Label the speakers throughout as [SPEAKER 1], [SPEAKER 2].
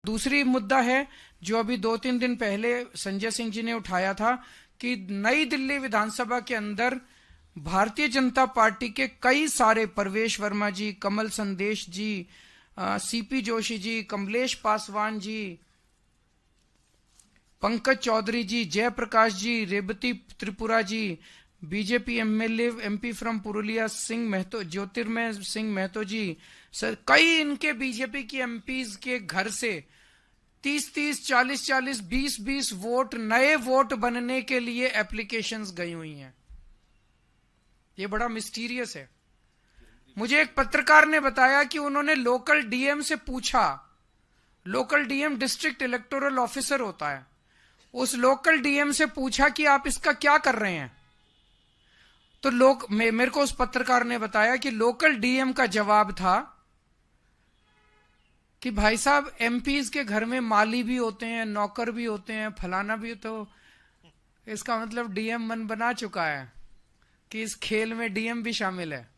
[SPEAKER 1] दूसरी मुद्दा है जो अभी 2-3 दिन पहले संजय सिंह जी ने उठाया था कि नई दिल्ली विधानसभा के अंदर भारतीय जनता पार्टी के कई सारे, परवेश Verma ji, Kamal Sandesh ji, CP Joshi ji, Kamlesh Paswan ji, Pankaj Chaudhary ji, Jaiprakash ji, Revati Tripura ji, BJP MLA MP from Purulia Singh Mahato, Jyotirmay Singh Mahato ji, sir कई इनके बीजेपी की एमपीज के घर से 30-30, 40-40, 20-20 वोट, नए वोट बनने के लिए एप्लीकेशंस गई हुई हैं। ये बड़ा मिस्टीरियस है। मुझे एक पत्रकार ने बताया कि उन्होंने लोकल डीएम से पूछा, local DM district electoral officer होता है, उस लोकल डीएम से पूछा कि आप इसका क्या कर रहे हैं। तो मेरे को उस पत्रकार ने बताया कि लोकल डीएम का जवाब था कि भाई साहब, एमपीज के घर में माली भी होते हैं, नौकर भी होते हैं, फलाना भी, तो इसका मतलब डीएम मन बना चुका है कि इस खेल में डीएम भी शामिल है।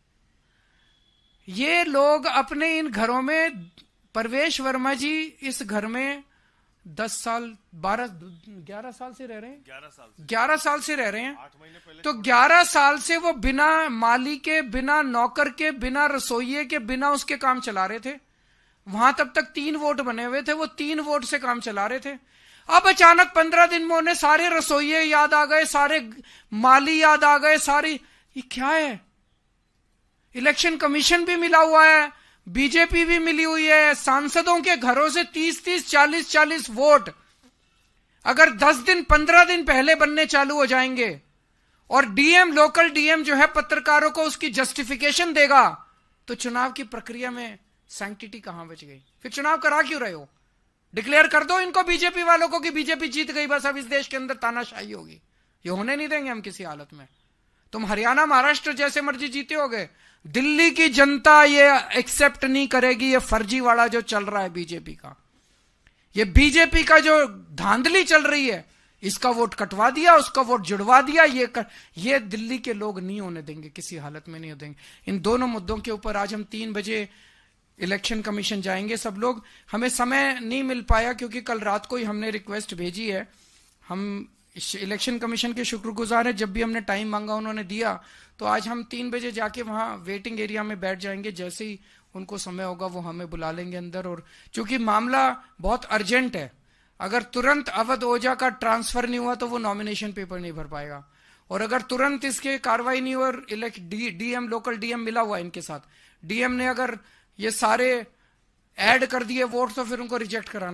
[SPEAKER 1] ये लोग अपने इन घरों में, परवेश वर्मा जी इस घर में 10 साल 11 साल से रह रहे हैं, 11 साल से रह रहे हैं।
[SPEAKER 2] 8 महीने पहले
[SPEAKER 1] तो 11 साल से वो बिना माली के, बिना नौकर के, बिना रसोइये के, बिना उसके काम चला रहे थे। वहां तब तक 3 वोट बने हुए थे, वो 3 वोट से काम चला रहे थे। अब अचानक 15 दिन में उन्हें सारे रसोइये याद आ गए, सारे माली याद आ गए, सारी, ये क्या है? इलेक्शन कमीशन भी मिला हुआ है, बीजेपी भी मिली हुई है, सांसदों के घरों से 30-30, 40-40 वोट अगर 10 दिन 15 दिन पहले बनने चालू हो जाएंगे और डीएम, लोकल डीएम जो है पत्रकारों को उसकी जस्टिफिकेशन देगा, तो चुनाव की प्रक्रिया में सैंक्टिटी कहां बच गई? फिर चुनाव करा क्यों रहे हो? डिक्लेयर कर दो इनको, बीजेपी वालों को, कि बीजेपी जीत गई, बस अब इस देश के अंदर तानाशाही होगी। ये होने नहीं देंगे हम किसी हालत में। तुम हरियाणा, महाराष्ट्र जैसे मर्जी जीते होगे, दिल्ली की जनता ये एक्सेप्ट नहीं करेगी। ये फर्जीवाड़ा जो चल रहा है बीजेपी का, ये बीजेपी का जो धांधली चल रही है, इसका वोट कटवा दिया, उसका वोट जुड़वा दिया, ये दिल्ली के लोग नहीं होने देंगे, किसी हालत में नहीं होने देंगे। इन दोनों मुद्दों के ऊपर आज हम 3 बजे इलेक्शन कमीशन जाएंगे सब लोग। हमें समय नहीं मिल पाया क्योंकि कल रात को ही हमने रिक्वेस्ट भेजी है। हम इलेक्शन कमीशन के शुक्रगुजार हैं, जब भी हमने टाइम मांगा उन्होंने दिया। तो आज हम 3 बजे जाके वहां वेटिंग एरिया में बैठ जाएंगे, जैसे ही उनको समय होगा वो हमें बुला लेंगे अंदर। और चूंकि मामला बहुत अर्जेंट है, अगर तुरंत अवध ओझा का ट्रांसफर नहीं हुआ तो वो नॉमिनेशन पेपर नहीं भर पाएगा, और अगर तुरंत इसके कार्रवाई नहीं हुई और डीएम, लोकल डीएम मिला हुआ इनके साथ, डीएम ने अगर ये सारे ऐड कर दिए वोट, तो फिर उनको रिजेक्ट कराना